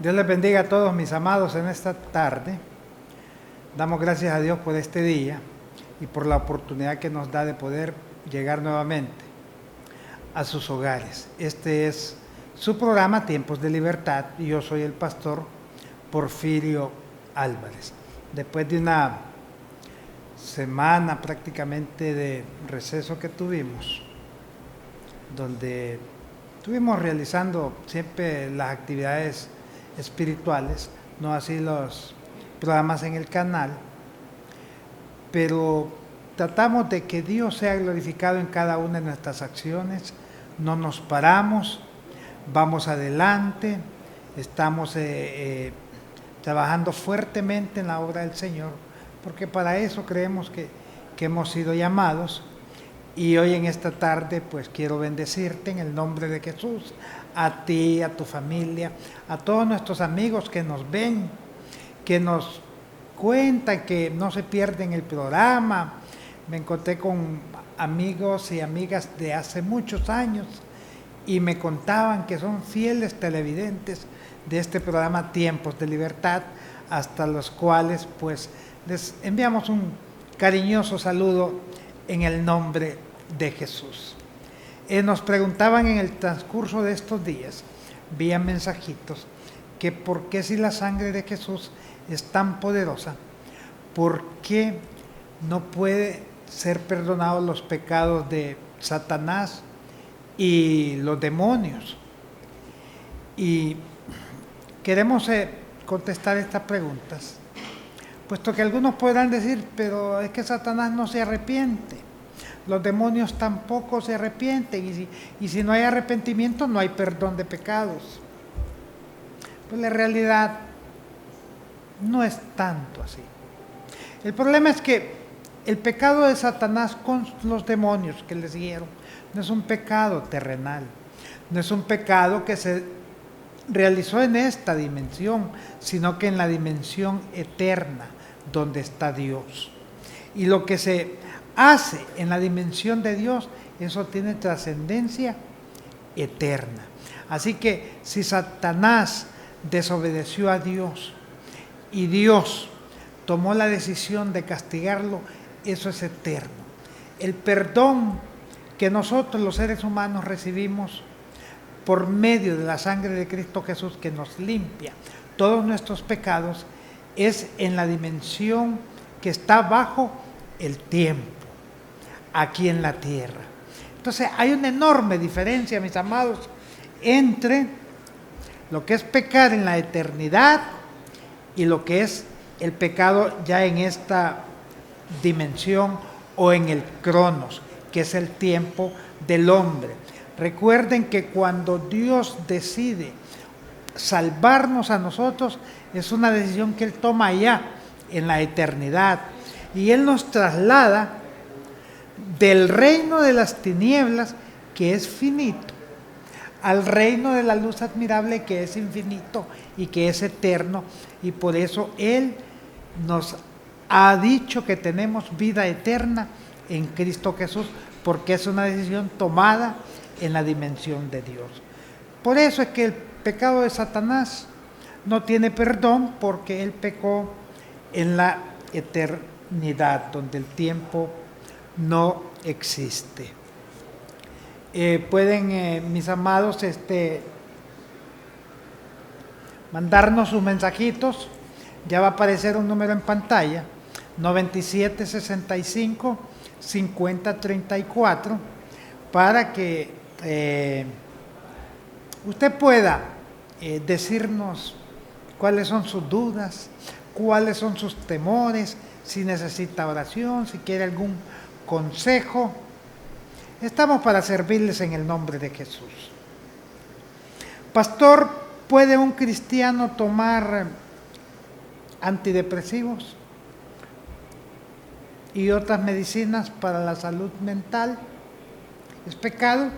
Dios les bendiga a todos mis amados en esta tarde. Damos gracias a Dios por este día y por la oportunidad que nos da de poder llegar nuevamente a sus hogares. Este es su programa Tiempos de Libertad y yo soy el pastor Porfirio Álvarez. Después de una semana prácticamente de receso que tuvimos, donde estuvimos realizando siempre las actividades espirituales, no así los programas en el canal, pero tratamos de que Dios sea glorificado en cada una de nuestras acciones, no nos paramos, vamos adelante, estamos trabajando fuertemente en la obra del Señor, porque para eso creemos que hemos sido llamados. Y hoy en esta tarde pues quiero bendecirte en el nombre de Jesús, a ti, a tu familia, a todos nuestros amigos que nos ven, que nos cuentan, que no se pierden el programa. Me encontré con amigos y amigas de hace muchos años y me contaban que son fieles televidentes de este programa Tiempos de Libertad, hasta los cuales pues les enviamos un cariñoso saludo en el nombre de Jesús. Nos preguntaban en el transcurso de estos días, vía mensajitos, que por qué si la sangre de Jesús es tan poderosa, por qué no puede ser perdonados los pecados de Satanás y los demonios. Y queremos contestar estas preguntas, puesto que algunos podrán decir, pero es que Satanás no se arrepiente, los demonios tampoco se arrepienten, y si no hay arrepentimiento no hay perdón de pecados. Pues la realidad no es tanto así. El problema es que el pecado de Satanás con los demonios que le siguieron no es un pecado terrenal, no es un pecado que se realizó en esta dimensión, sino que en la dimensión eterna, donde está Dios. Y lo que se hace en la dimensión de Dios, eso tiene trascendencia eterna. Así que si Satanás desobedeció a Dios y Dios tomó la decisión de castigarlo, eso es eterno. El perdón que nosotros los seres humanos recibimos por medio de la sangre de Cristo Jesús, que nos limpia todos nuestros pecados, es en la dimensión que está bajo el tiempo, aquí en la tierra. Entonces hay una enorme diferencia, mis amados, entre lo que es pecar en la eternidad y lo que es el pecado ya en esta dimensión o en el cronos, que es el tiempo del hombre. Recuerden que cuando Dios decide salvarnos a nosotros, es una decisión que Él toma allá en la eternidad, y Él nos traslada del reino de las tinieblas, que es finito, al reino de la luz admirable, que es infinito y que es eterno. Y por eso Él nos ha dicho que tenemos vida eterna en Cristo Jesús, porque es una decisión tomada en la dimensión de Dios. Por eso es que el pecado de Satanás no tiene perdón, porque él pecó en la eternidad, donde el tiempo no existe. Pueden, mis amados, mandarnos sus mensajitos. Ya va a aparecer un número en pantalla, 9765-5034, para que usted pueda decirnos cuáles son sus dudas, cuáles son sus temores, si necesita oración, si quiere algún consejo. Estamos para servirles en el nombre de Jesús. Pastor, ¿puede un cristiano tomar antidepresivos y otras medicinas para la salud mental? ¿Es pecado?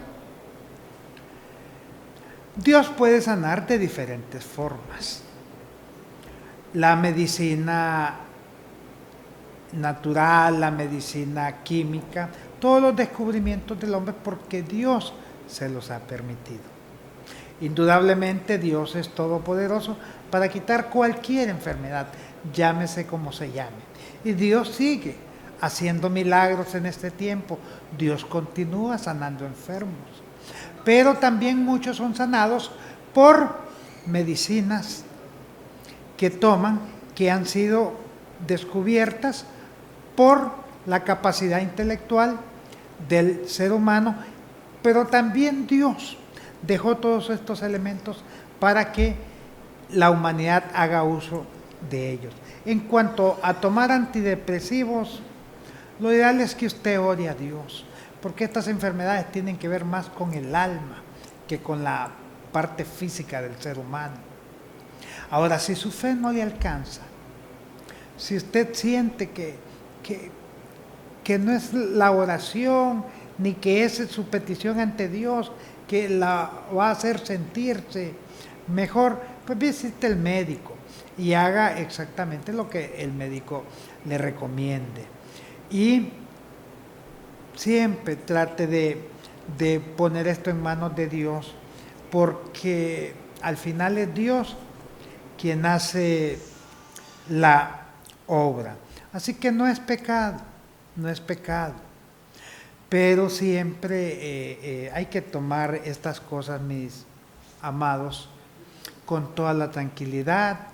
Dios puede sanar de diferentes formas. La medicina natural, la medicina química, todos los descubrimientos del hombre, porque Dios se los ha permitido. Indudablemente Dios es todopoderoso, para quitar cualquier enfermedad, llámese como se llame. Y Dios sigue haciendo milagros en este tiempo. Dios continúa sanando enfermos. Pero también muchos son sanados por medicinas que toman, que han sido descubiertas por la capacidad intelectual del ser humano, pero también Dios dejó todos estos elementos para que la humanidad haga uso de ellos. En cuanto a tomar antidepresivos, lo ideal es que usted ore a Dios, porque estas enfermedades tienen que ver más con el alma que con la parte física del ser humano. Ahora, si su fe no le alcanza, si usted siente que no es la oración, ni que es su petición ante Dios que la va a hacer sentirse mejor, pues visite el médico y haga exactamente lo que el médico le recomiende. Y siempre trate de poner esto en manos de Dios, porque al final es Dios quien hace la obra. Así que no es pecado, no es pecado. Pero siempre hay que tomar estas cosas, mis amados, con toda la tranquilidad,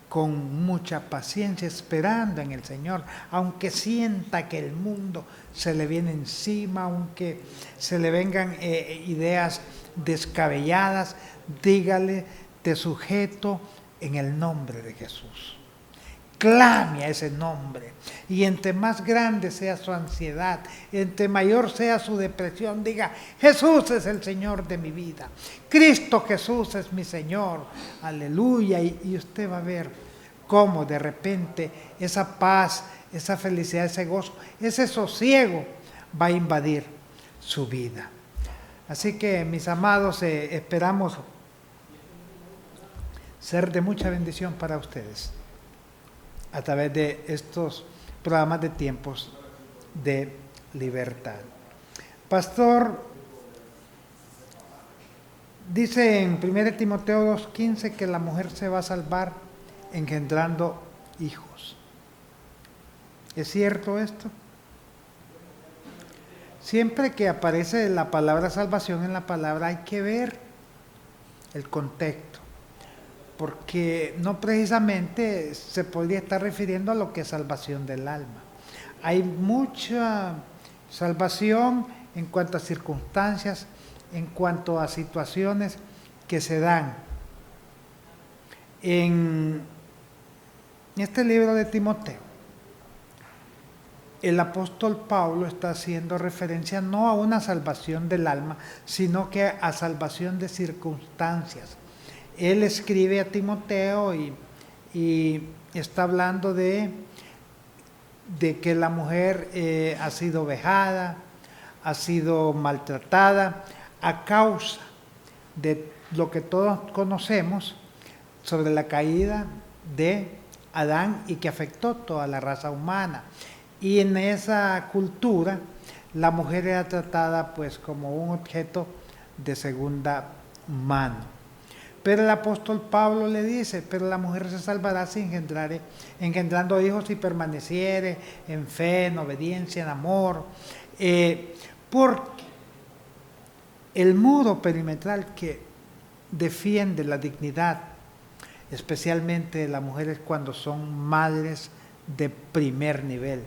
con mucha paciencia, esperando en el Señor, aunque sienta que el mundo se le viene encima, aunque se le vengan ideas descabelladas, dígale: te sujeto en el nombre de Jesús. Clame a ese nombre, y entre más grande sea su ansiedad, entre mayor sea su depresión, diga: Jesús es el Señor de mi vida, Cristo Jesús es mi Señor, aleluya. Y usted va a ver cómo de repente esa paz, esa felicidad, ese gozo, ese sosiego va a invadir su vida. Así que, mis amados, esperamos ser de mucha bendición para ustedes a través de estos programas de tiempos de libertad. Pastor, dice en 1 Timoteo 2:15 que la mujer se va a salvar engendrando hijos. ¿Es cierto esto? Siempre que aparece la palabra salvación en la palabra hay que ver el contexto, porque no precisamente se podría estar refiriendo a lo que es salvación del alma. Hay mucha salvación en cuanto a circunstancias, en cuanto a situaciones que se dan. En este libro de Timoteo, el apóstol Pablo está haciendo referencia no a una salvación del alma, sino que a salvación de circunstancias. Él escribe a Timoteo y está hablando de que la mujer ha sido vejada, ha sido maltratada a causa de lo que todos conocemos sobre la caída de Adán y que afectó toda la raza humana. Y en esa cultura la mujer era tratada pues como un objeto de segunda mano. Pero el apóstol Pablo le dice: pero la mujer se salvará si engendrando hijos, y permaneciere en fe, en obediencia, en amor. Porque el muro perimetral que defiende la dignidad, especialmente de las mujeres cuando son madres de primer nivel,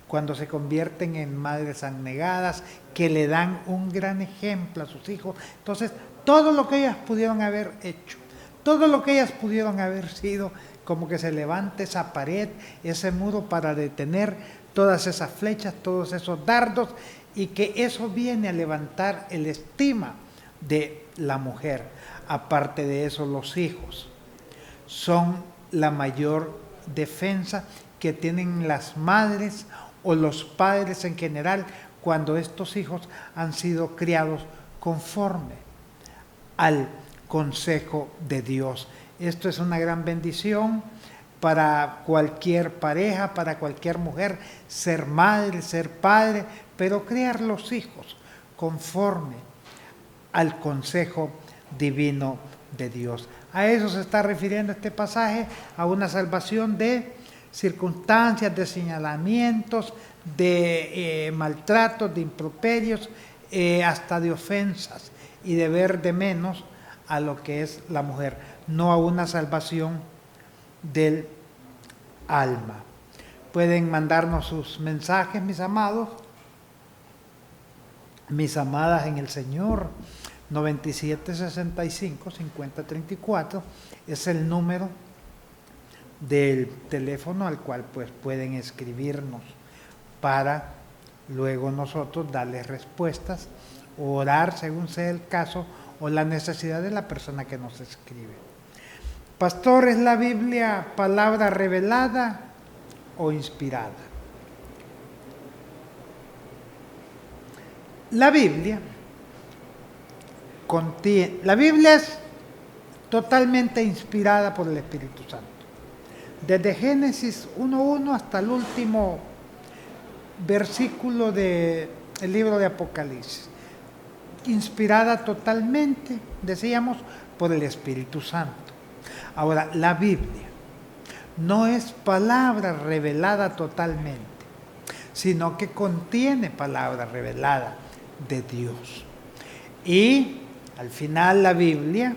cuando se convierten en madres abnegadas, que le dan un gran ejemplo a sus hijos. Entonces, todo lo que ellas pudieron haber hecho, todo lo que ellas pudieron haber sido, como que se levante esa pared, ese muro para detener todas esas flechas, todos esos dardos, y que eso viene a levantar el estima de la mujer. Aparte de eso, los hijos son la mayor defensa que tienen las madres o los padres en general cuando estos hijos han sido criados conforme al consejo de Dios. Esto es una gran bendición para cualquier pareja, para cualquier mujer, ser madre, ser padre, pero criar los hijos conforme al consejo divino de Dios. A eso se está refiriendo este pasaje, a una salvación de circunstancias, de señalamientos, de maltratos, de improperios, hasta de ofensas y de ver de menos a lo que es la mujer, no a una salvación del alma. Pueden mandarnos sus mensajes, mis amados, mis amadas en el Señor. 9765-5034 es el número del teléfono al cual pues pueden escribirnos para luego nosotros darles respuestas o orar según sea el caso o la necesidad de la persona que nos escribe. Pastor, ¿es la Biblia palabra revelada o inspirada? La Biblia es totalmente inspirada por el Espíritu Santo. Desde Génesis 1:1 hasta el último versículo del libro de Apocalipsis. Inspirada totalmente, decíamos, por el Espíritu Santo. Ahora, la Biblia no es palabra revelada totalmente, sino que contiene palabra revelada de Dios. Y al final la Biblia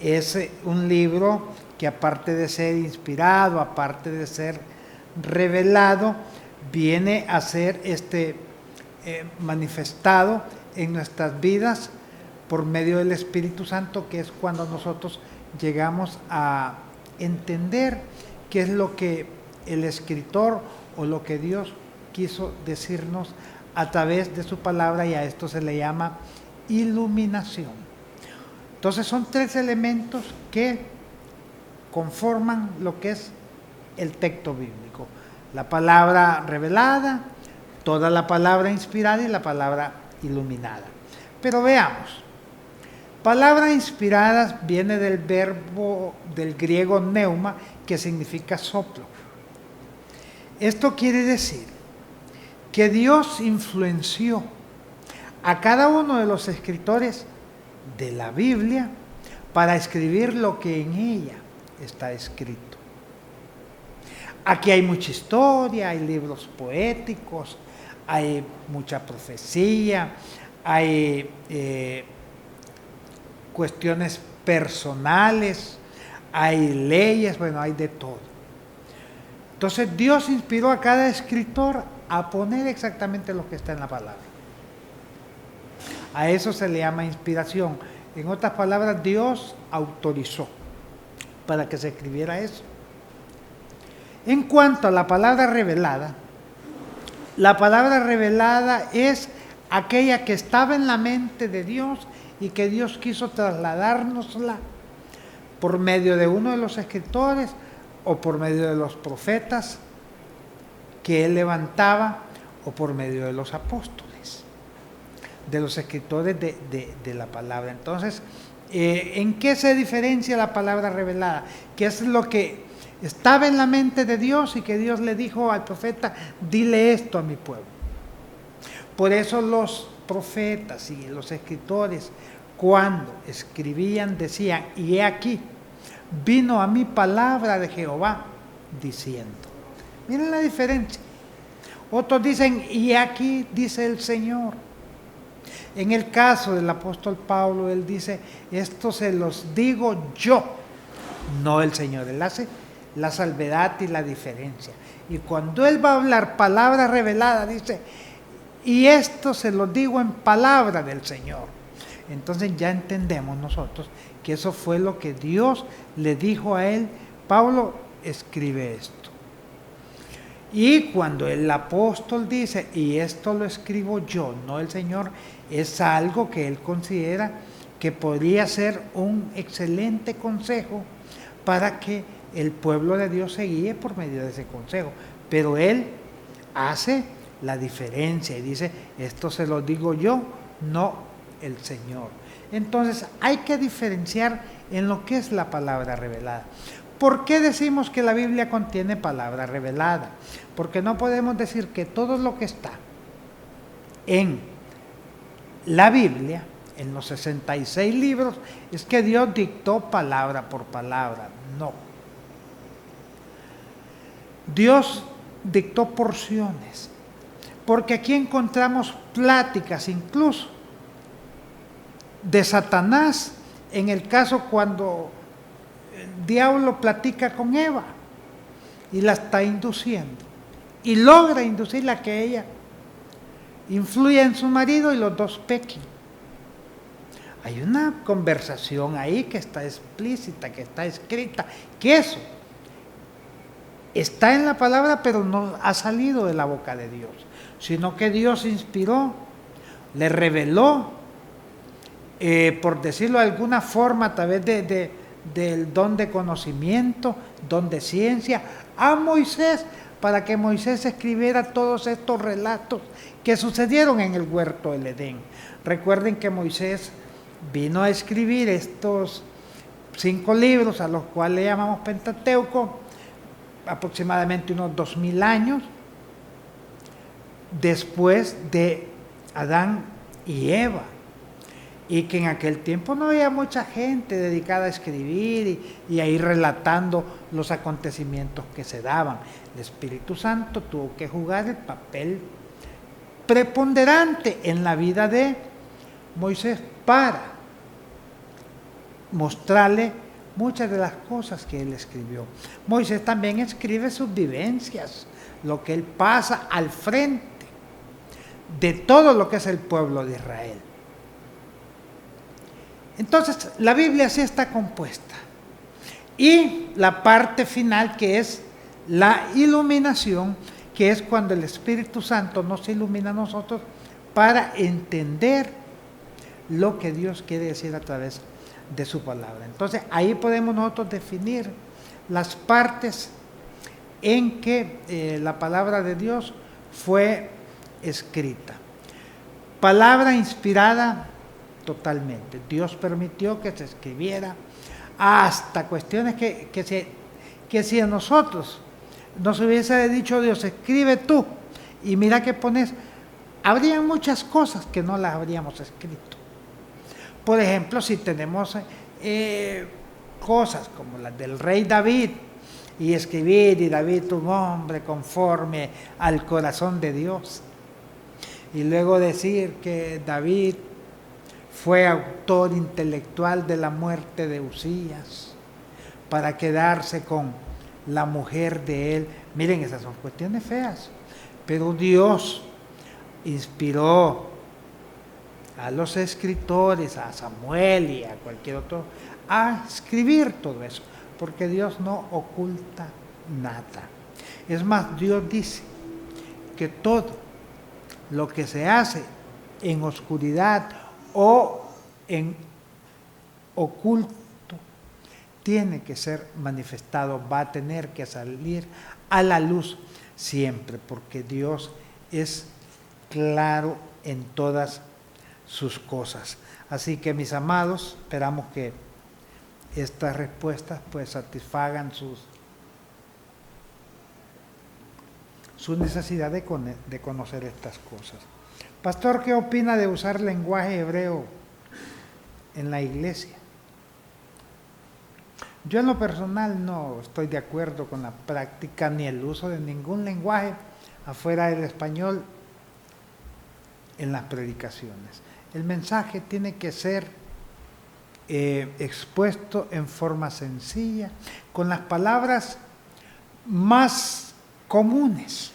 es un libro que aparte de ser inspirado, aparte de ser revelado, viene a ser manifestado en nuestras vidas por medio del Espíritu Santo, que es cuando nosotros llegamos a entender qué es lo que el escritor o lo que Dios quiso decirnos a través de su palabra, y a esto se le llama iluminación. Entonces son tres elementos que conforman lo que es el texto bíblico: la palabra revelada, toda la palabra inspirada y la palabra iluminada. Pero veamos, palabra inspirada viene del verbo del griego pneuma, que significa soplo. Esto quiere decir que Dios influenció a cada uno de los escritores de la Biblia para escribir lo que en ella está escrito. Aquí hay mucha historia, hay libros poéticos, hay mucha profecía, hay cuestiones personales, hay leyes, bueno, hay de todo. Entonces Dios inspiró a cada escritor a poner exactamente lo que está en la palabra. A eso se le llama inspiración. En otras palabras, Dios autorizó para que se escribiera eso. En cuanto a la palabra revelada es aquella que estaba en la mente de Dios y que Dios quiso trasladárnosla por medio de uno de los escritores o por medio de los profetas que Él levantaba, o por medio de los apóstoles, de los escritores de la palabra. Entonces, ¿en qué se diferencia la palabra revelada? Que es lo que estaba en la mente de Dios y que Dios le dijo al profeta: dile esto a mi pueblo. Por eso los profetas y los escritores, cuando escribían, decían: y he aquí, vino a mí palabra de Jehová diciendo. Miren la diferencia. Otros dicen: y aquí dice el Señor. En el caso del apóstol Pablo, él dice: esto se los digo yo, no el Señor. Él hace la salvedad y la diferencia. Y cuando él va a hablar palabra revelada, dice: y esto se lo digo en palabra del Señor. Entonces ya entendemos nosotros que eso fue lo que Dios le dijo a él: Pablo, escribe esto. Y cuando el apóstol dice: y esto lo escribo yo, no el Señor, es algo que él considera que podría ser un excelente consejo para que el pueblo de Dios se guíe por medio de ese consejo. Pero él hace la diferencia y dice: esto se lo digo yo, no el Señor. Entonces hay que diferenciar en lo que es la palabra revelada. ¿Por qué decimos que la Biblia contiene palabra revelada? Porque no podemos decir que todo lo que está en la Biblia en los 66 libros, es que Dios dictó palabra por palabra. No. Dios dictó porciones, porque aquí encontramos pláticas incluso de Satanás, en el caso cuando el diablo platica con Eva y la está induciendo, y logra inducirla a que ella influya en su marido y los dos pequen. Hay una conversación ahí que está explícita, que está escrita, que eso está en la palabra, pero no ha salido de la boca de Dios, sino que Dios inspiró, le reveló, por decirlo de alguna forma, a través del don de conocimiento, don de ciencia, a Moisés, para que Moisés escribiera todos estos relatos que sucedieron en el huerto del Edén. Recuerden que Moisés vino a escribir estos 5 libros, a los cuales le llamamos Pentateuco, aproximadamente unos 2000 años después de Adán y Eva, y que en aquel tiempo no había mucha gente dedicada a escribir y a ir relatando los acontecimientos que se daban. El Espíritu Santo tuvo que jugar el papel preponderante en la vida de Moisés para mostrarle muchas de las cosas que él escribió. Moisés también escribe sus vivencias, lo que él pasa al frente de todo lo que es el pueblo de Israel. Entonces, la Biblia así está compuesta. Y la parte final, que es la iluminación, que es cuando el Espíritu Santo nos ilumina a nosotros para entender lo que Dios quiere decir a través de su palabra. Entonces, ahí podemos nosotros definir las partes en que la palabra de Dios fue escrita. Palabra inspirada totalmente. Dios permitió que se escribiera hasta cuestiones que si a nosotros nos hubiese dicho Dios, escribe tú, y mira que pones, habría muchas cosas que no las habríamos escrito. Por ejemplo, si tenemos cosas como las del rey David, y escribir, y David un hombre conforme al corazón de Dios, y luego decir que David fue autor intelectual de la muerte de Usías para quedarse con la mujer de él. Miren, esas son cuestiones feas, pero Dios inspiró a los escritores, a Samuel y a cualquier otro, a escribir todo eso, porque Dios no oculta nada. Es más, Dios dice que todo lo que se hace en oscuridad o en oculto tiene que ser manifestado, va a tener que salir a la luz siempre, porque Dios es claro en todas sus cosas. Así que, mis amados, esperamos que estas respuestas pues satisfagan su necesidad de conocer estas cosas. Pastor, ¿qué opina de usar lenguaje hebreo en la iglesia? Yo en lo personal no estoy de acuerdo con la práctica ni el uso de ningún lenguaje afuera del español en las predicaciones. El mensaje tiene que ser expuesto en forma sencilla, con las palabras más comunes,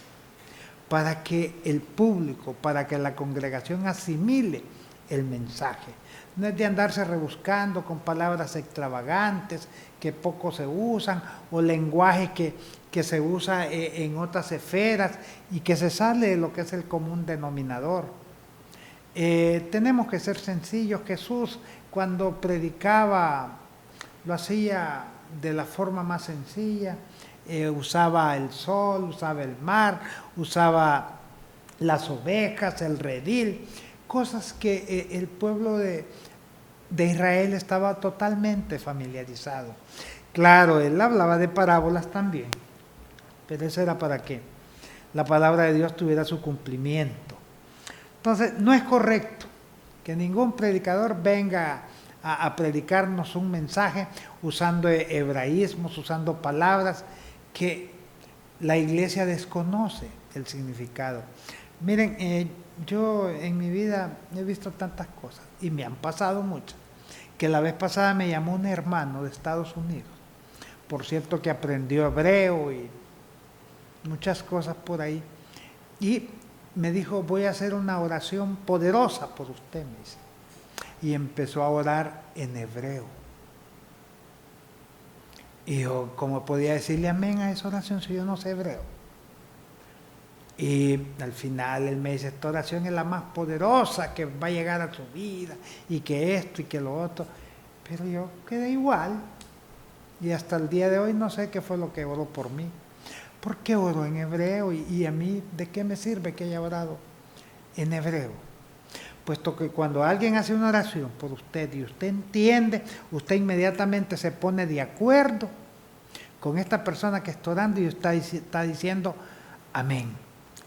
para que el público, para que la congregación asimile el mensaje. No es de andarse rebuscando con palabras extravagantes que poco se usan, o lenguaje que se usa en otras esferas y que se sale de lo que es el común denominador. Tenemos que ser sencillos. Jesús, cuando predicaba, lo hacía de la forma más sencilla. Usaba el sol, usaba el mar, usaba las ovejas, el redil, cosas que el pueblo de Israel estaba totalmente familiarizado. Claro, él hablaba de parábolas también, pero eso era para que la palabra de Dios tuviera su cumplimiento. Entonces, no es correcto Que ningún predicador venga a predicarnos un mensaje usando hebraísmos, usando palabras que la iglesia desconoce el significado. Miren, yo en mi vida he visto tantas cosas y me han pasado muchas, que la vez pasada me llamó un hermano de Estados Unidos, por cierto que aprendió hebreo y muchas cosas por ahí, y me dijo, voy a hacer una oración poderosa por usted, me dice. Y empezó a orar en hebreo. Y yo, ¿cómo podía decirle amén a esa oración si yo no sé hebreo? Y al final él me dice, esta oración es la más poderosa que va a llegar a tu vida, y que esto y que lo otro. Pero yo quedé igual. Y hasta el día de hoy no sé qué fue lo que oró por mí. ¿Por qué oro en hebreo? Y a mí, ¿de qué me sirve que haya orado en hebreo? Puesto que cuando alguien hace una oración por usted y usted entiende, usted inmediatamente se pone de acuerdo con esta persona que está orando y está diciendo amén,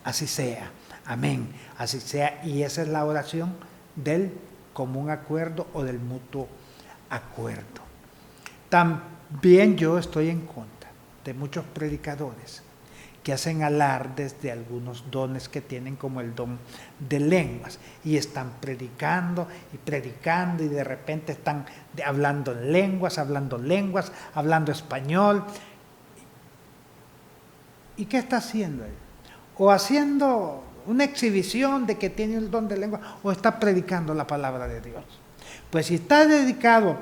así sea, amén, así sea. Y esa es la oración del común acuerdo o del mutuo acuerdo. También yo estoy en contra de muchos predicadores que hacen alardes de algunos dones que tienen, como el don de lenguas, y están predicando y de repente están hablando lenguas, hablando español. ¿Y qué está haciendo él? O haciendo una exhibición de que tiene el don de lengua, o está predicando la palabra de Dios. Pues si está dedicado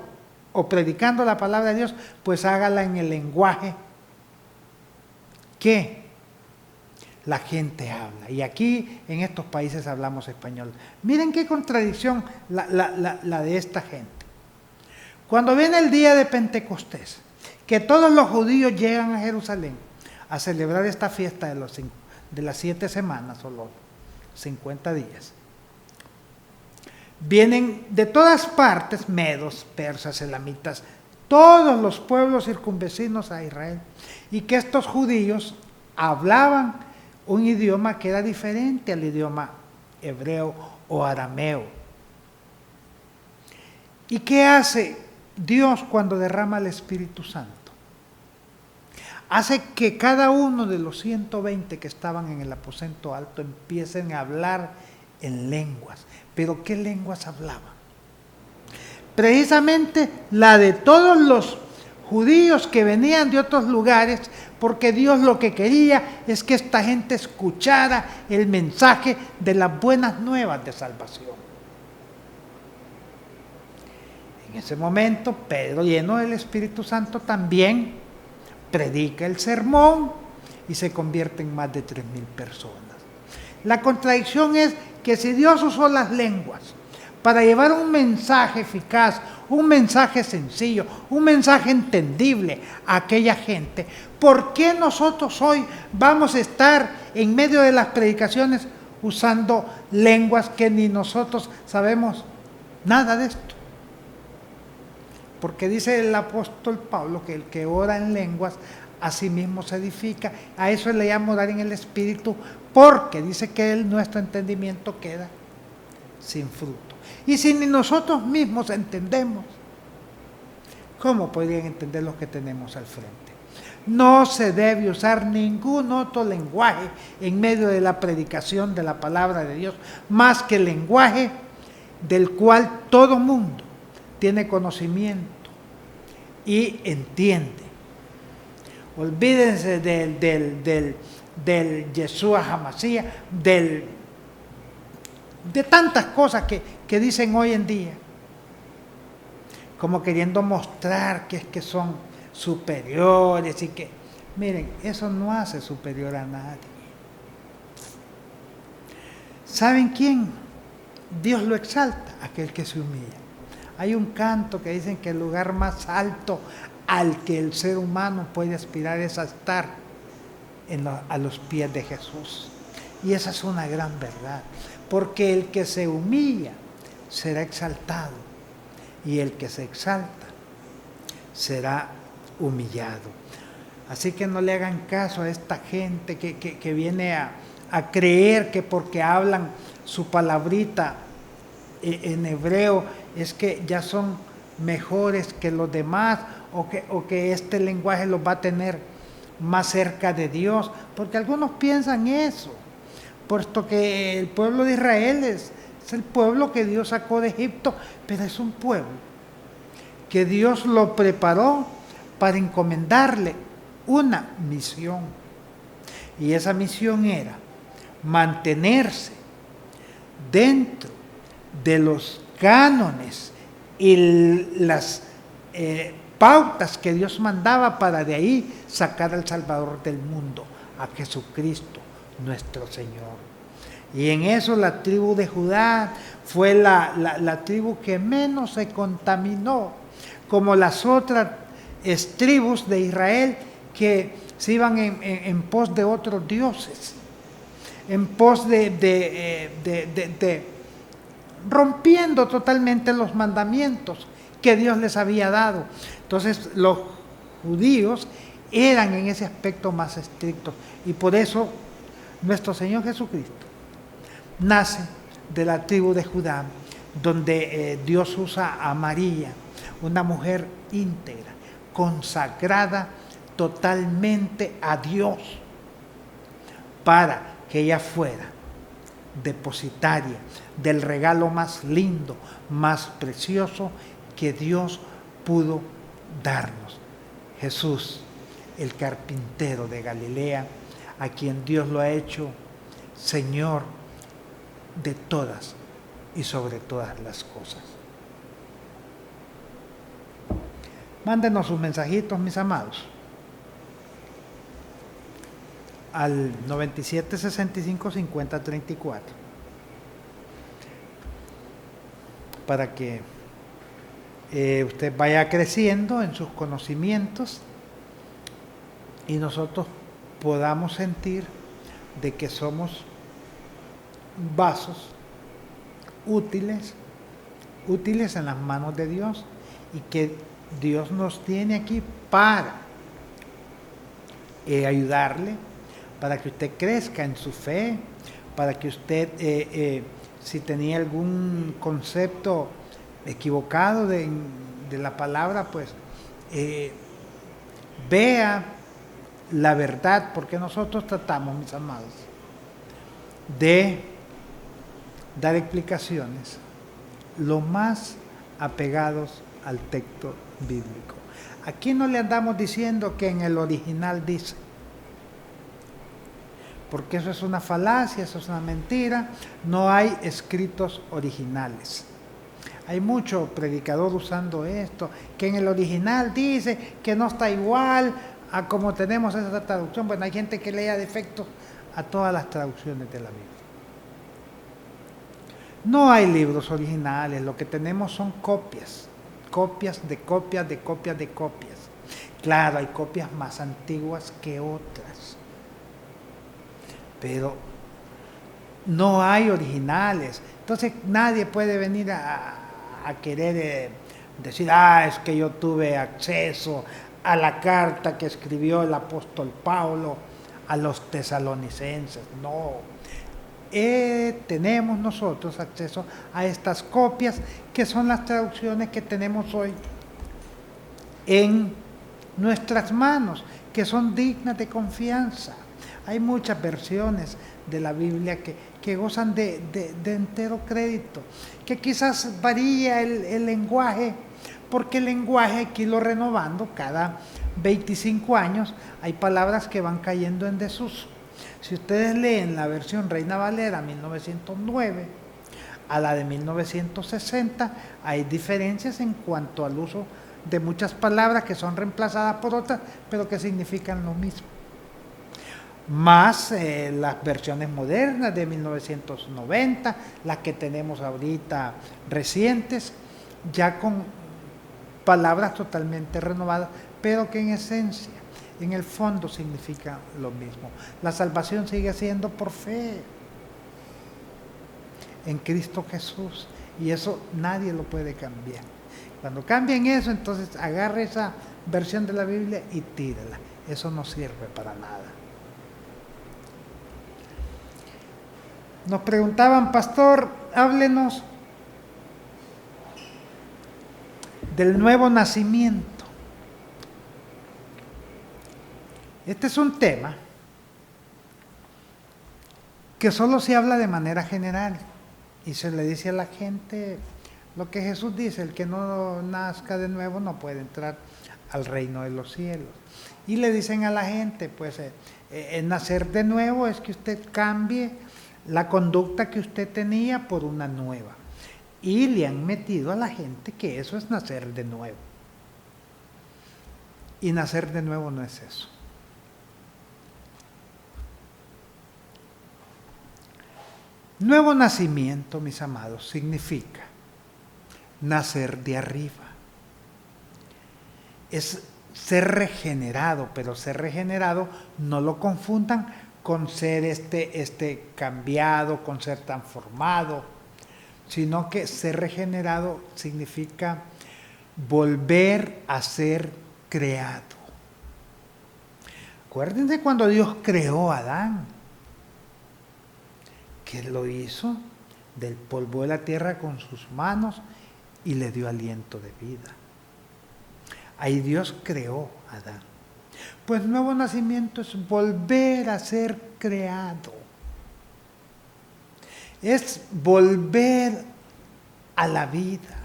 o predicando la palabra de Dios, pues hágala en el lenguaje que la gente habla. Y aquí en estos países hablamos español. Miren qué contradicción la de esta gente. Cuando viene el día de Pentecostés, que todos los judíos llegan a Jerusalén a celebrar esta fiesta de las 7 semanas o los 50 días, vienen de todas partes, medos, persas, elamitas, todos los pueblos circunvecinos a Israel, y que estos judíos hablaban un idioma que era diferente al idioma hebreo o arameo. ¿Y qué hace Dios cuando derrama el Espíritu Santo? Hace que cada uno de los 120 que estaban en el aposento alto empiecen a hablar en lenguas. ¿Pero qué lenguas hablaban? Precisamente la de todos los judíos que venían de otros lugares, porque Dios lo que quería es que esta gente escuchara el mensaje de las buenas nuevas de salvación. En ese momento, Pedro, lleno del Espíritu Santo, también predica el sermón y se convierte en más de 3,000 personas. La contradicción es que si Dios usó las lenguas para llevar un mensaje eficaz, un mensaje sencillo, un mensaje entendible a aquella gente, ¿por qué nosotros hoy vamos a estar en medio de las predicaciones usando lenguas que ni nosotros sabemos nada de esto? Porque dice el apóstol Pablo que el que ora en lenguas a sí mismo se edifica. A eso le llama orar en el Espíritu, porque dice que nuestro entendimiento queda sin fruto. Y si ni nosotros mismos entendemos, ¿cómo podrían entender los que tenemos al frente? No se debe usar ningún otro lenguaje en medio de la predicación de la palabra de Dios, más que el lenguaje del cual todo mundo tiene conocimiento y entiende. Olvídense del Yeshua Hamashiach, de tantas cosas que dicen hoy en día, como queriendo mostrar que es que son superiores y que, miren, eso no hace superior a nadie. ¿Saben quién? Dios lo exalta, aquel que se humilla. Hay un canto que dicen que el lugar más alto al que el ser humano puede aspirar es a estar a los pies de Jesús. Y esa es una gran verdad, porque el que se humilla será exaltado y el que se exalta será humillado. Así que no le hagan caso a esta gente que viene a creer que porque hablan su palabrita en hebreo es que ya son mejores que los demás, o que este lenguaje los va a tener más cerca de Dios, porque algunos piensan eso, puesto que el pueblo de Israel es el pueblo que Dios sacó de Egipto, pero es un pueblo que Dios lo preparó para encomendarle una misión, y esa misión era mantenerse dentro de los cánones y las pautas que Dios mandaba, para de ahí sacar al Salvador del mundo, a Jesucristo nuestro Señor. Y en eso la tribu de Judá fue la tribu que menos se contaminó, como las otras tribus de Israel que se iban en pos de otros dioses, en pos de rompiendo totalmente los mandamientos que Dios les había dado. Entonces los judíos eran en ese aspecto más estrictos, y por eso nuestro Señor Jesucristo nace de la tribu de Judá, donde Dios usa a María, una mujer íntegra, consagrada totalmente a Dios, para que ella fuera depositaria del regalo más lindo, más precioso que Dios pudo darnos: Jesús, el carpintero de Galilea, a quien Dios lo ha hecho Señor de todas y sobre todas las cosas. Mándenos sus mensajitos, mis amados, al 97 65 50 34, para que usted vaya creciendo en sus conocimientos y nosotros podamos sentir de que somos vasos útiles en las manos de Dios, y que Dios nos tiene aquí para ayudarle, para que usted crezca en su fe, para que usted, si tenía algún concepto equivocado de la palabra, pues vea la verdad, porque nosotros tratamos, mis amados, de dar explicaciones lo más apegados al texto bíblico. Aquí no le andamos diciendo que en el original dice, porque eso es una falacia, eso es una mentira. No hay escritos originales. Hay mucho predicador usando esto, que en el original dice que no está igual a como tenemos esa traducción. Bueno, hay gente que lea defectos a todas las traducciones de la Biblia. No hay libros originales, lo que tenemos son copias de copias de copias de copias. Claro, hay copias más antiguas que otras, pero no hay originales. Entonces nadie puede venir a querer decir, es que yo tuve acceso a la carta que escribió el apóstol Pablo a los tesalonicenses. No. Tenemos nosotros acceso a estas copias, que son las traducciones que tenemos hoy en nuestras manos, que son dignas de confianza. Hay muchas versiones de la Biblia que gozan de entero crédito, que quizás varía el lenguaje, porque el lenguaje hay que irlo renovando cada 25 años. Hay palabras que van cayendo en desuso. Si ustedes leen la versión Reina Valera 1909 a la de 1960, hay diferencias en cuanto al uso de muchas palabras que son reemplazadas por otras, pero que significan lo mismo. Más las versiones modernas de 1990, las que tenemos ahorita recientes, ya con palabras totalmente renovadas, pero que en esencia, en el fondo, significa lo mismo. La salvación sigue siendo por fe en Cristo Jesús, y eso nadie lo puede cambiar. Cuando cambien eso, entonces agarre esa versión de la Biblia y tírala. Eso no sirve para nada. Nos preguntaban, pastor, háblenos del nuevo nacimiento. Este es un tema que solo se habla de manera general y se le dice a la gente lo que Jesús dice: el que no nazca de nuevo no puede entrar al reino de los cielos. Y le dicen a la gente, pues el nacer de nuevo es que usted cambie la conducta que usted tenía por una nueva. Y le han metido a la gente que eso es nacer de nuevo. Y nacer de nuevo no es eso. Nuevo nacimiento, mis amados, significa nacer de arriba. Es ser regenerado, pero ser regenerado no lo confundan con ser cambiado, con ser transformado, sino que ser regenerado significa volver a ser creado. Acuérdense cuando Dios creó a Adán, que lo hizo del polvo de la tierra con sus manos y le dio aliento de vida. Ahí Dios creó a Adán. Pues nuevo nacimiento es volver a ser creado. Es volver a la vida.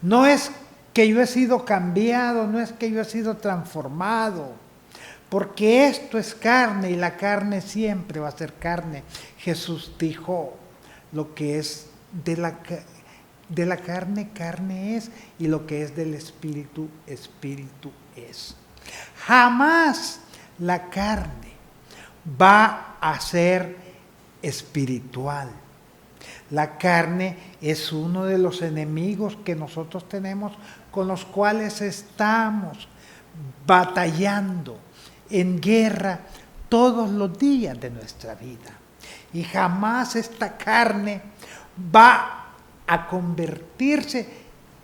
No es que yo he sido cambiado, no es que yo he sido transformado, porque esto es carne y la carne siempre va a ser carne. Jesús dijo: lo que es de la carne, carne es, y lo que es del espíritu, espíritu es. Jamás la carne va a ser espiritual. La carne es uno de los enemigos que nosotros tenemos, con los cuales estamos batallando en guerra todos los días de nuestra vida. Y jamás esta carne va a convertirse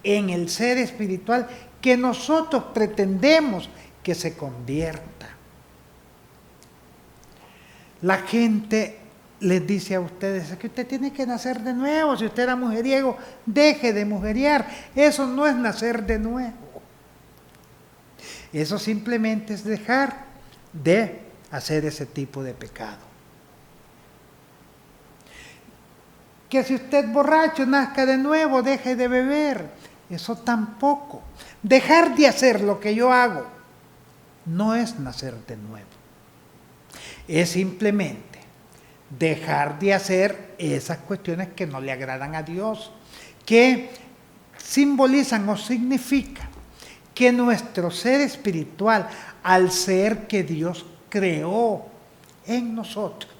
en el ser espiritual que nosotros pretendemos que se convierta. La gente les dice a ustedes: es que usted tiene que nacer de nuevo. Si usted era mujeriego, deje de mujeriar. Eso no es nacer de nuevo. Eso simplemente es dejar de hacer ese tipo de pecado. Que si usted es borracho, nazca de nuevo, deje de beber. Eso tampoco. Dejar de hacer lo que yo hago no es nacer de nuevo. Es simplemente dejar de hacer esas cuestiones que no le agradan a Dios, que simbolizan o significan que nuestro ser espiritual, al ser que Dios creó en nosotros,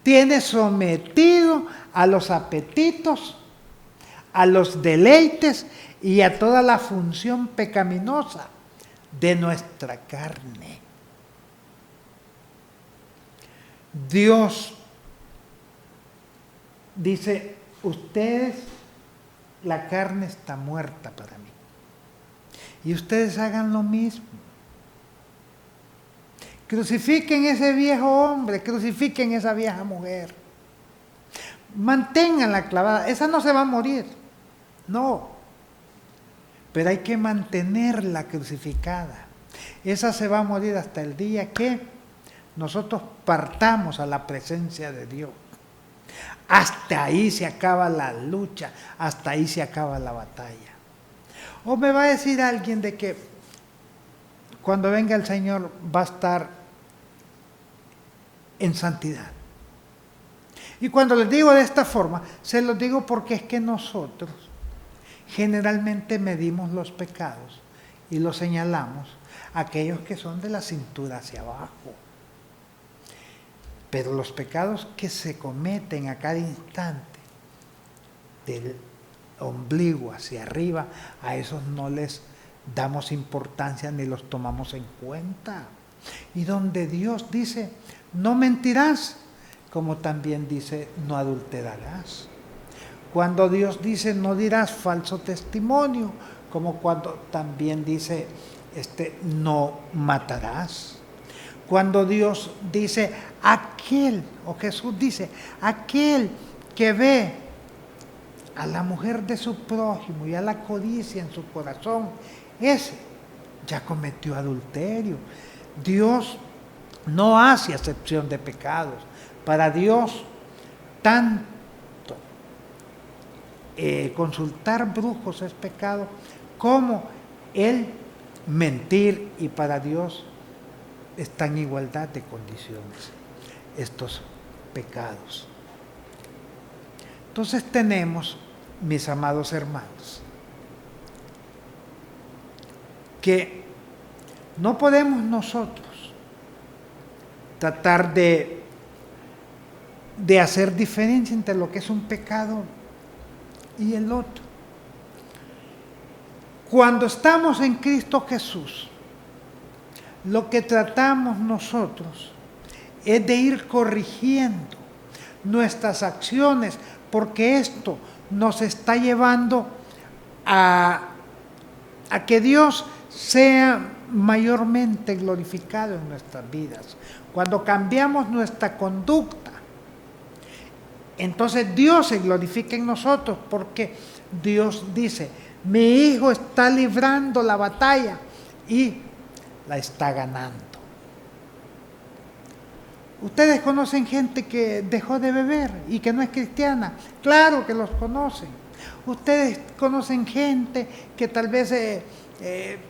tiene sometido a los apetitos, a los deleites y a toda la función pecaminosa de nuestra carne. Dios dice: ustedes, la carne está muerta para mí, y ustedes hagan lo mismo. Crucifiquen ese viejo hombre, crucifiquen esa vieja mujer. Manténganla clavada, esa no se va a morir, no. Pero hay que mantenerla crucificada. Esa se va a morir hasta el día que nosotros partamos a la presencia de Dios. Hasta ahí se acaba la lucha, hasta ahí se acaba la batalla. O me va a decir alguien de que cuando venga el Señor va a estar en santidad. Y cuando les digo de esta forma, se los digo porque es que nosotros generalmente medimos los pecados y los señalamos a aquellos que son de la cintura hacia abajo. Pero los pecados que se cometen a cada instante, del ombligo hacia arriba, a esos no les damos importancia ni los tomamos en cuenta. Y donde Dios dice: no mentirás, como también dice: no adulterarás. Cuando Dios dice: no dirás falso testimonio, como cuando también dice: no matarás. Cuando Dios dice: aquel, o Jesús dice: aquel que ve a la mujer de su prójimo y a la codicia en su corazón, ese ya cometió adulterio. Dios no hace acepción de pecados. Para Dios, tanto consultar brujos es pecado como el mentir, y para Dios está en igualdad de condiciones estos pecados. Entonces tenemos, mis amados hermanos, que no podemos nosotros tratar de hacer diferencia entre lo que es un pecado y el otro. Cuando estamos en Cristo Jesús, lo que tratamos nosotros es de ir corrigiendo nuestras acciones, porque esto nos está llevando a que Dios sea mayormente glorificado en nuestras vidas. Cuando cambiamos nuestra conducta, entonces Dios se glorifica en nosotros, porque Dios dice: mi hijo está librando la batalla y la está ganando. Ustedes conocen gente que dejó de beber y que no es cristiana. Claro que los conocen. Ustedes conocen gente que tal vez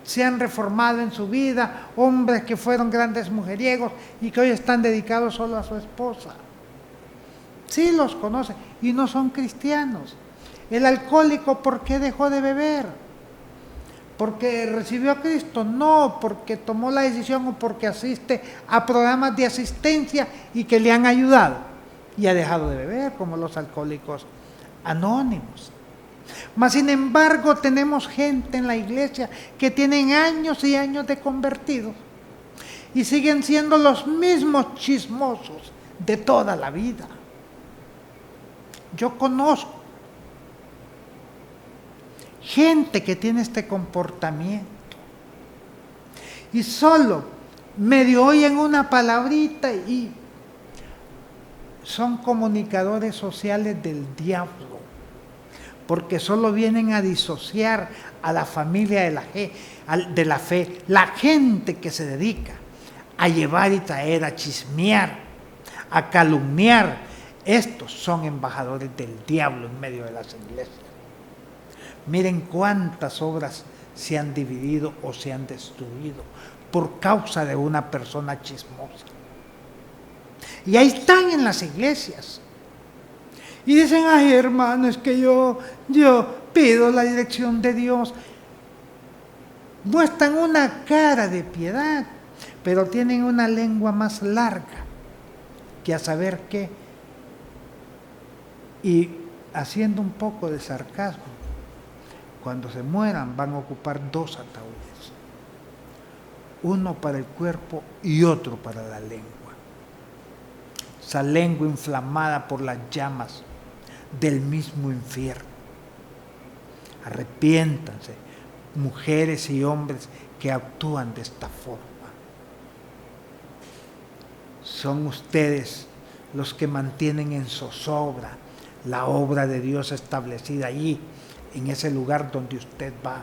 se han reformado en su vida, hombres que fueron grandes mujeriegos y que hoy están dedicados solo a su esposa. Sí los conocen y no son cristianos. El alcohólico, ¿por qué dejó de beber? ¿Porque recibió a Cristo? No, porque tomó la decisión o porque asiste a programas de asistencia y que le han ayudado y ha dejado de beber, como los alcohólicos anónimos. Mas sin embargo tenemos gente en la iglesia que tienen años y años de convertidos y siguen siendo los mismos chismosos de toda la vida. Yo conozco gente que tiene este comportamiento y solo medio oyen una palabrita y son comunicadores sociales del diablo, porque solo vienen a disociar a la familia de la fe. La gente que se dedica a llevar y traer, a chismear, a calumniar, estos son embajadores del diablo en medio de las iglesias. Miren cuántas obras se han dividido o se han destruido por causa de una persona chismosa. Y ahí están en las iglesias. Y dicen: ay, hermano, es que yo pido la dirección de Dios. Muestran una cara de piedad, pero tienen una lengua más larga que a saber qué. Y haciendo un poco de sarcasmo, cuando se mueran van a ocupar 2 ataúdes, uno para el cuerpo y otro para la lengua. Esa lengua inflamada por las llamas del mismo infierno. Arrepiéntanse, mujeres y hombres que actúan de esta forma. Son ustedes los que mantienen en zozobra la obra de Dios establecida allí, en ese lugar donde usted va.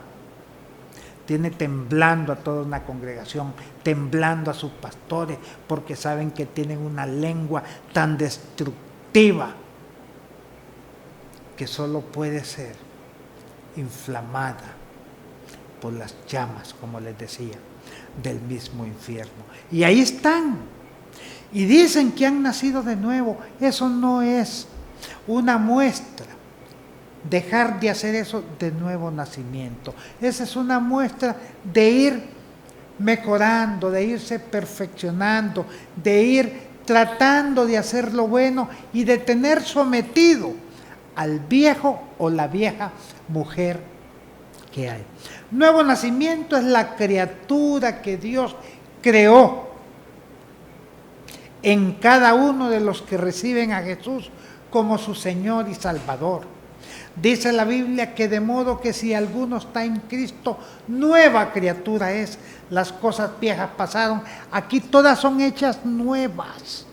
Tiene temblando a toda una congregación, temblando a sus pastores, porque saben que tienen una lengua tan destructiva que solo puede ser inflamada por las llamas, como les decía, del mismo infierno. Y ahí están, y dicen que han nacido de nuevo. Eso no es una muestra. Dejar de hacer eso de nuevo nacimiento. Esa es una muestra de ir mejorando, de irse perfeccionando, de ir tratando de hacer lo bueno y de tener sometido al viejo o la vieja mujer que hay. Nuevo nacimiento es la criatura que Dios creó en cada uno de los que reciben a Jesús como su Señor y Salvador. Dice la Biblia que de modo que si alguno está en Cristo, nueva criatura es. Las cosas viejas pasaron, aquí todas son hechas nuevas.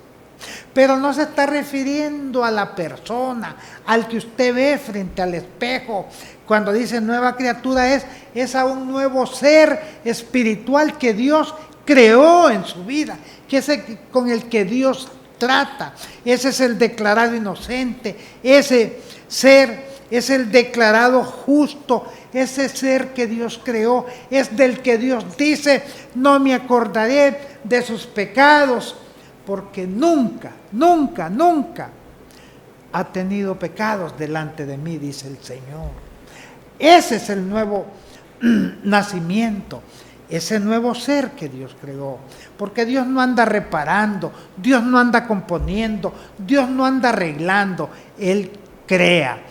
Pero no se está refiriendo a la persona, al que usted ve frente al espejo. Cuando dice nueva criatura es a un nuevo ser espiritual que Dios creó en su vida, que es con el que Dios trata. Ese es el declarado inocente, ese ser es el declarado justo, ese ser que Dios creó, es del que Dios dice, no me acordaré de sus pecados, porque nunca, nunca, nunca ha tenido pecados delante de mí, dice el Señor. Ese es el nuevo nacimiento, ese nuevo ser que Dios creó, porque Dios no anda reparando, Dios no anda componiendo, Dios no anda arreglando, Él crea.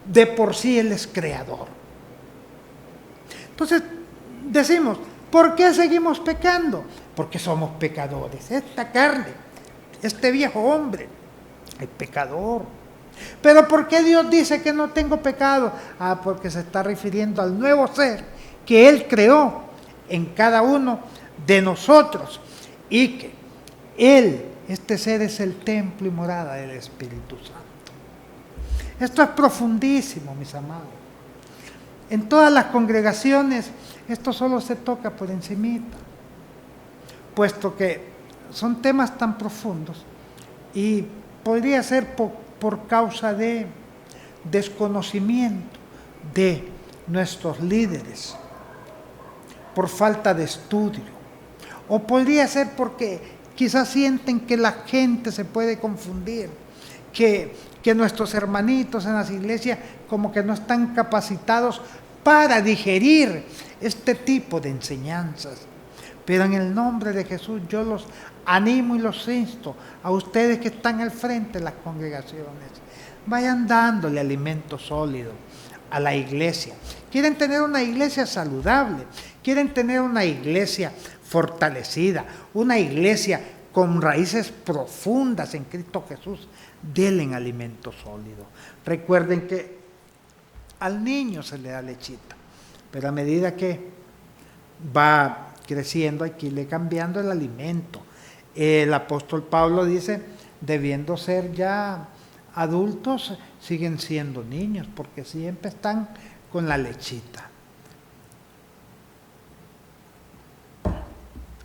De por sí Él es creador. Entonces decimos, ¿por qué seguimos pecando? Porque somos pecadores. Esta carne, este viejo hombre, es pecador. Pero ¿por qué Dios dice que no tengo pecado? Porque se está refiriendo al nuevo ser que Él creó en cada uno de nosotros, y que Él, este ser, es el templo y morada del Espíritu Santo. Esto es profundísimo, mis amados. En todas las congregaciones esto solo se toca por encimita, puesto que son temas tan profundos y podría ser por causa de desconocimiento de nuestros líderes, por falta de estudio, o podría ser porque quizás sienten que la gente se puede confundir, que nuestros hermanitos en las iglesias como que no están capacitados para digerir este tipo de enseñanzas. Pero en el nombre de Jesús yo los animo y los insto a ustedes que están al frente de las congregaciones. Vayan dándole alimento sólido a la iglesia. Quieren tener una iglesia saludable, quieren tener una iglesia fortalecida, una iglesia con raíces profundas en Cristo Jesús. Denle alimento sólido. Recuerden que al niño se le da lechita, pero a medida que va creciendo hay que irle cambiando el alimento. El apóstol Pablo dice, debiendo ser ya adultos, siguen siendo niños, porque siempre están con la lechita.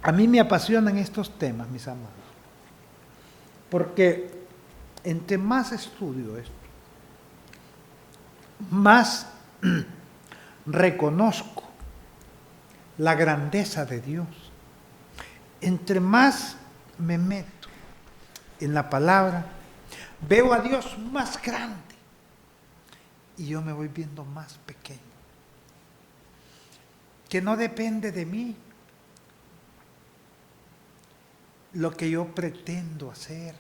A mí me apasionan estos temas, mis amados, porque entre más estudio esto, más reconozco la grandeza de Dios. Entre más me meto en la palabra, veo a Dios más grande y yo me voy viendo más pequeño. Que no depende de mí lo que yo pretendo hacer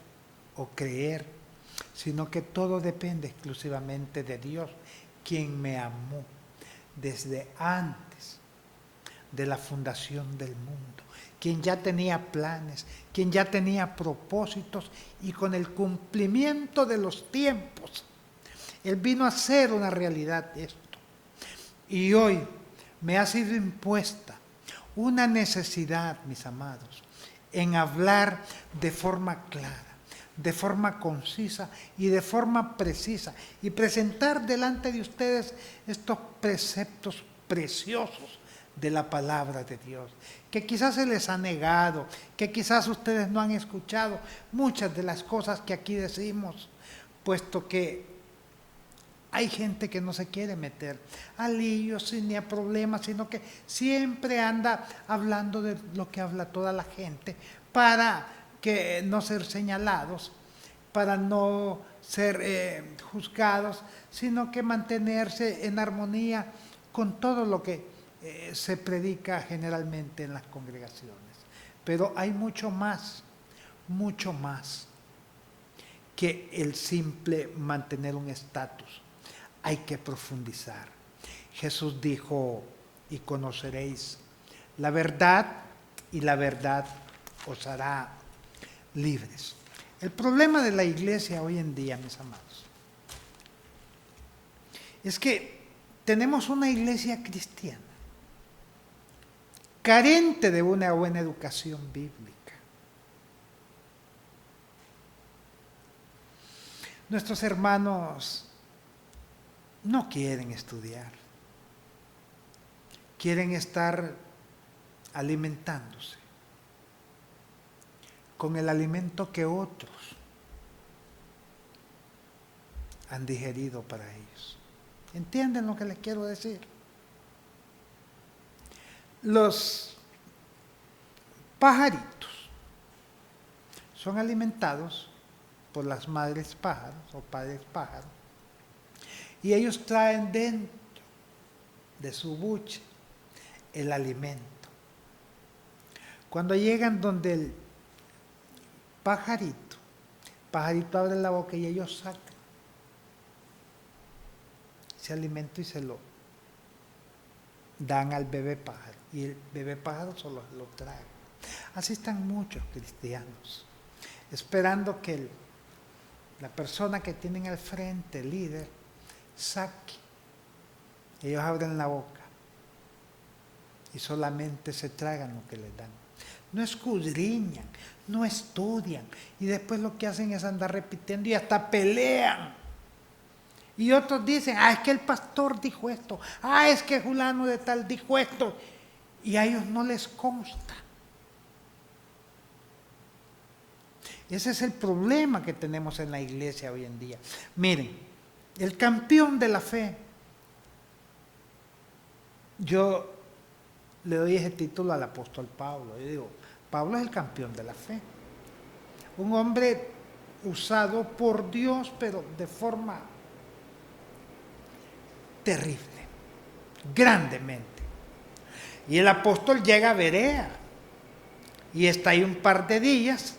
o creer, sino que todo depende exclusivamente de Dios, quien me amó desde antes de la fundación del mundo, quien ya tenía planes, quien ya tenía propósitos, y con el cumplimiento de los tiempos, Él vino a hacer una realidad esto. Y hoy me ha sido impuesta una necesidad, mis amados, en hablar de forma clara, de forma concisa y de forma precisa, y presentar delante de ustedes estos preceptos preciosos de la palabra de Dios, que quizás se les ha negado, que quizás ustedes no han escuchado muchas de las cosas que aquí decimos, puesto que hay gente que no se quiere meter a líos ni a problemas, sino que siempre anda hablando de lo que habla toda la gente, para que no ser señalados, para no ser juzgados, sino que mantenerse en armonía con todo lo que se predica generalmente en las congregaciones. Pero hay mucho más que el simple mantener un estatus. Hay que profundizar. Jesús dijo, y conoceréis la verdad, y la verdad os hará libres. El problema de la iglesia hoy en día, mis amados, es que tenemos una iglesia cristiana carente de una buena educación bíblica. Nuestros hermanos no quieren estudiar, quieren estar alimentándose con el alimento que otros han digerido para ellos. ¿Entienden lo que les quiero decir? Los pajaritos son alimentados por las madres pájaros o padres pájaros, y ellos traen dentro de su buche el alimento. Cuando llegan donde el pajarito abre la boca y ellos sacan ese alimento y se lo dan al bebé pájaro, y el bebé pájaro solo lo trae. Así están muchos cristianos, esperando que la persona que tienen al frente, el líder, saque. Ellos abren la boca y solamente se tragan lo que les dan. No escudriñan, no estudian, y después lo que hacen es andar repitiendo y hasta pelean. Y otros dicen, es que el pastor dijo esto, es que fulano de tal dijo esto, y a ellos no les consta. Ese es el problema que tenemos en la iglesia hoy en día. Miren, el campeón de la fe, yo le doy ese título al apóstol Pablo. Yo digo, Pablo es el campeón de la fe. Un hombre usado por Dios, pero de forma terrible, grandemente. Y el apóstol llega a Berea y está ahí un par de días,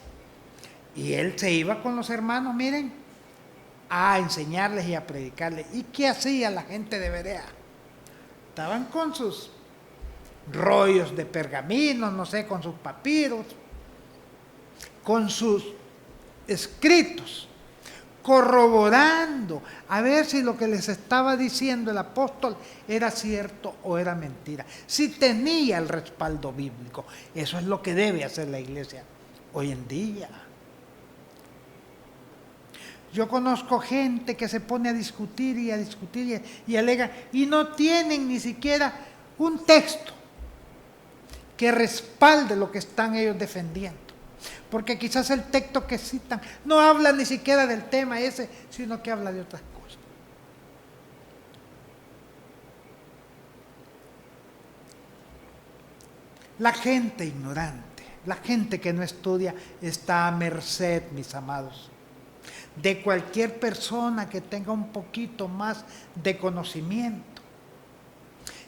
y él se iba con los hermanos, miren, a enseñarles y a predicarles. ¿Y qué hacía la gente de Berea? Estaban con sus rollos de pergaminos, no sé, con sus papiros, con sus escritos, corroborando a ver si lo que les estaba diciendo el apóstol era cierto o era mentira, si tenía el respaldo bíblico. Eso es lo que debe hacer la iglesia hoy en día. Yo conozco gente que se pone a discutir y alega, y no tienen ni siquiera un texto que respalde lo que están ellos defendiendo. Porque quizás el texto que citan no habla ni siquiera del tema ese, sino que habla de otras cosas. La gente ignorante, la gente que no estudia, está a merced, mis amados, de cualquier persona que tenga un poquito más de conocimiento,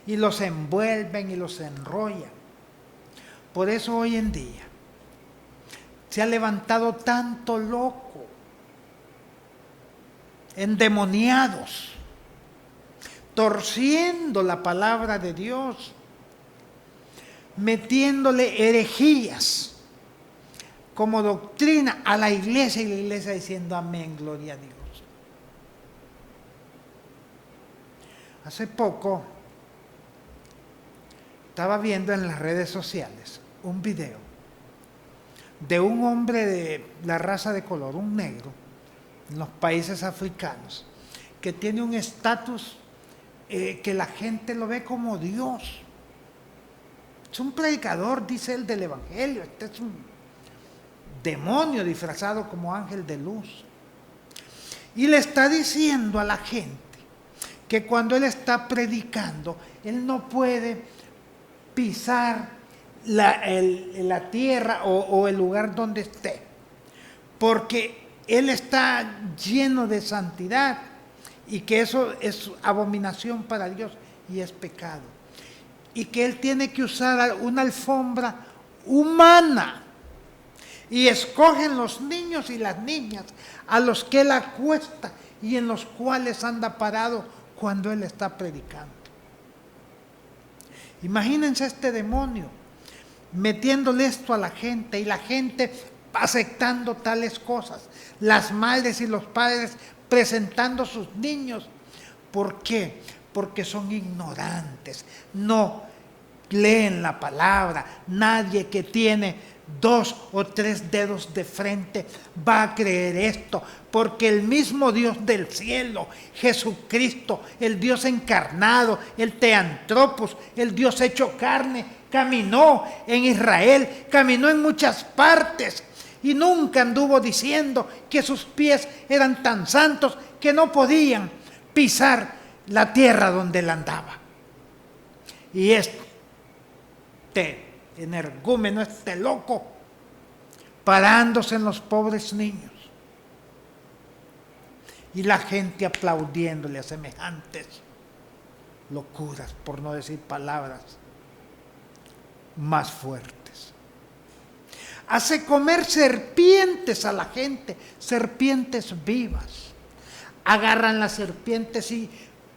y los envuelven y los enrollan. Por eso hoy en día se ha levantado tanto loco, endemoniados, torciendo la palabra de Dios, metiéndole herejías como doctrina a la iglesia, y la iglesia diciendo amén, gloria a Dios. Hace poco estaba viendo en las redes sociales un video de un hombre de la raza de color, un negro, en los países africanos, que tiene un estatus que la gente lo ve como Dios. Es un predicador, dice él, del evangelio. Este es un demonio disfrazado como ángel de luz. Y le está diciendo a la gente que cuando él está predicando, él no puede pisar la tierra o el lugar donde esté, porque él está lleno de santidad, y que eso es abominación para Dios y es pecado, y que él tiene que usar una alfombra humana, y escogen los niños y las niñas a los que él acuesta y en los cuales anda parado cuando él está predicando. Imagínense este demonio metiéndole esto a la gente, y la gente aceptando tales cosas, las madres y los padres presentando sus niños. ¿Por qué? Porque son ignorantes, no leen la palabra. Nadie que tiene 2 o 3 dedos de frente va a creer esto, porque el mismo Dios del cielo, Jesucristo, el Dios encarnado, el Teantropos, el Dios hecho carne, caminó en Israel, caminó en muchas partes y nunca anduvo diciendo que sus pies eran tan santos que no podían pisar la tierra donde él andaba. Y este energúmeno, este loco, parándose en los pobres niños y la gente aplaudiéndole a semejantes locuras, por no decir palabras más fuertes. Hace comer serpientes a la gente, serpientes vivas. Agarran las serpientes y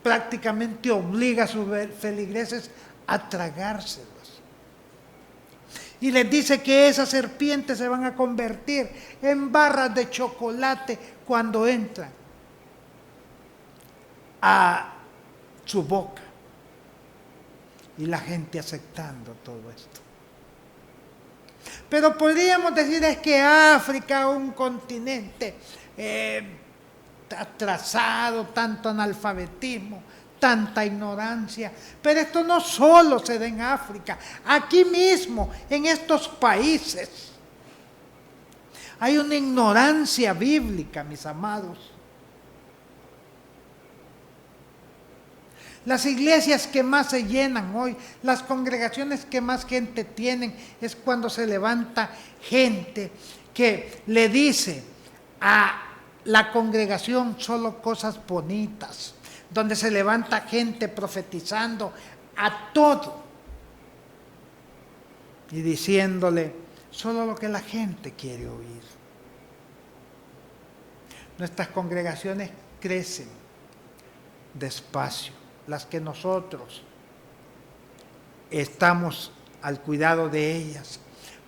prácticamente obliga a sus feligreses a tragárselas. Y les dice que esas serpientes se van a convertir en barras de chocolate cuando entran a su boca. Y la gente aceptando todo esto. Pero podríamos decir es que África, un continente atrasado, tanto analfabetismo, tanta ignorancia. Pero esto no solo se da en África, aquí mismo, en estos países, hay una ignorancia bíblica, mis amados. Las iglesias que más se llenan hoy, las congregaciones que más gente tienen, es cuando se levanta gente que le dice a la congregación solo cosas bonitas, donde se levanta gente profetizando a todo y diciéndole solo lo que la gente quiere oír. Nuestras congregaciones crecen despacio, las que nosotros estamos al cuidado de ellas,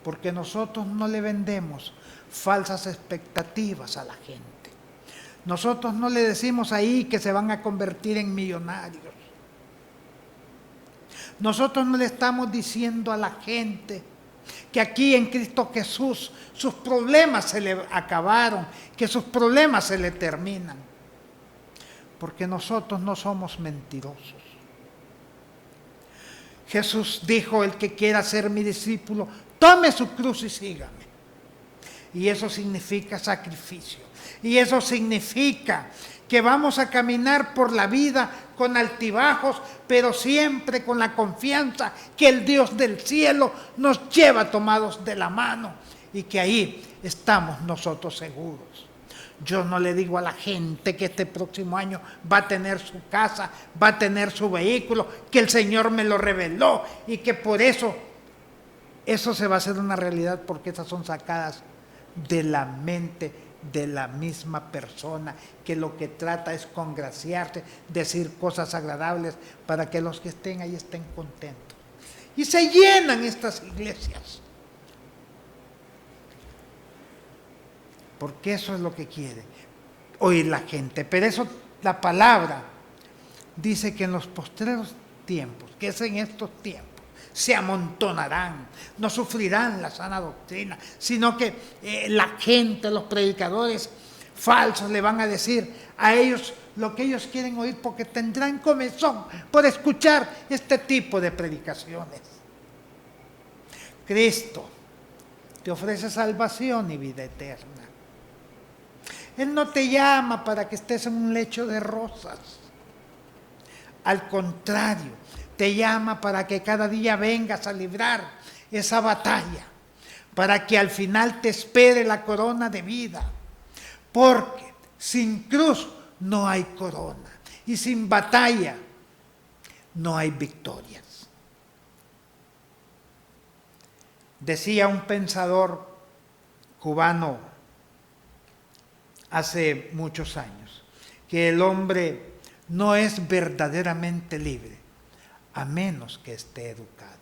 porque nosotros no le vendemos falsas expectativas a la gente. Nosotros no le decimos ahí que se van a convertir en millonarios. Nosotros no le estamos diciendo a la gente que aquí en Cristo Jesús sus problemas se le acabaron, que sus problemas se le terminan. Porque nosotros no somos mentirosos. Jesús dijo, el que quiera ser mi discípulo, tome su cruz y sígame. Y eso significa sacrificio. Y eso significa que vamos a caminar por la vida con altibajos, pero siempre con la confianza que el Dios del cielo nos lleva tomados de la mano y que ahí estamos nosotros seguros. Yo no le digo a la gente que este próximo año va a tener su casa, va a tener su vehículo, que el Señor me lo reveló y que por eso se va a hacer una realidad, porque esas son sacadas de la mente de la misma persona, que lo que trata es congraciarse, decir cosas agradables para que los que estén ahí estén contentos. Y se llenan estas iglesias, porque eso es lo que quiere oír la gente. Pero eso, la palabra dice que en los postreros tiempos, que es en estos tiempos, se amontonarán, no sufrirán la sana doctrina, sino que la gente, los predicadores falsos le van a decir a ellos lo que ellos quieren oír, porque tendrán comezón por escuchar este tipo de predicaciones. Cristo te ofrece salvación y vida eterna. Él no te llama para que estés en un lecho de rosas. Al contrario, te llama para que cada día vengas a librar esa batalla, para que al final te espere la corona de vida, porque sin cruz no hay corona y sin batalla no hay victorias. Decía un pensador cubano hace muchos años que el hombre no es verdaderamente libre a menos que esté educado.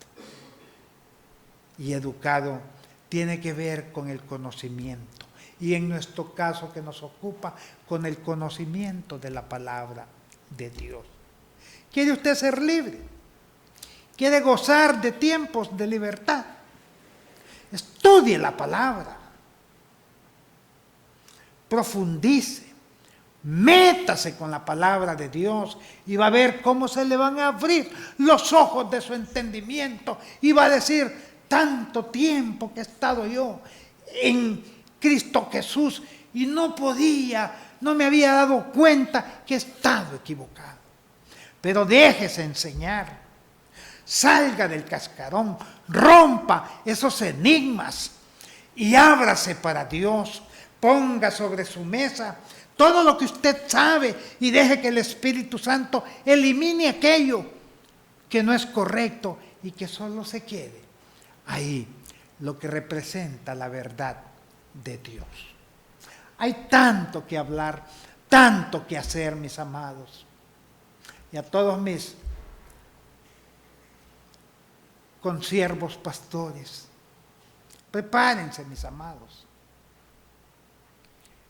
Y educado tiene que ver con el conocimiento. Y en nuestro caso que nos ocupa, con el conocimiento de la palabra de Dios. ¿Quiere usted ser libre? ¿Quiere gozar de tiempos de libertad? Estudie la palabra. Profundice. Métase con la palabra de Dios y va a ver cómo se le van a abrir los ojos de su entendimiento y va a decir, tanto tiempo que he estado yo en Cristo Jesús y no me había dado cuenta que he estado equivocado. Pero déjese enseñar, salga del cascarón, rompa esos enigmas y ábrase para Dios, ponga sobre su mesa todo lo que usted sabe y deje que el Espíritu Santo elimine aquello que no es correcto y que solo se quede ahí, lo que representa la verdad de Dios. Hay tanto que hablar, tanto que hacer, mis amados. Y a todos mis consiervos pastores, prepárense, mis amados.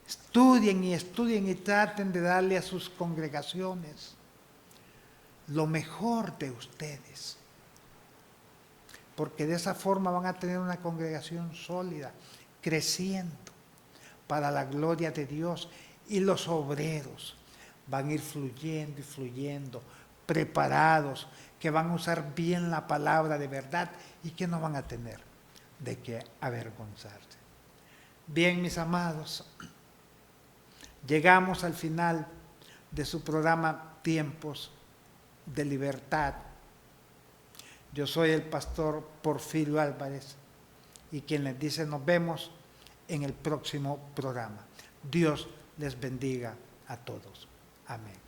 Estudien y traten de darle a sus congregaciones lo mejor de ustedes. Porque de esa forma van a tener una congregación sólida, creciendo para la gloria de Dios. Y los obreros van a ir fluyendo y fluyendo, preparados, que van a usar bien la palabra de verdad y que no van a tener de qué avergonzarse. Bien, mis amados, llegamos al final de su programa Tiempos de Libertad. Yo soy el pastor Porfirio Álvarez y quien les dice nos vemos en el próximo programa. Dios les bendiga a todos. Amén.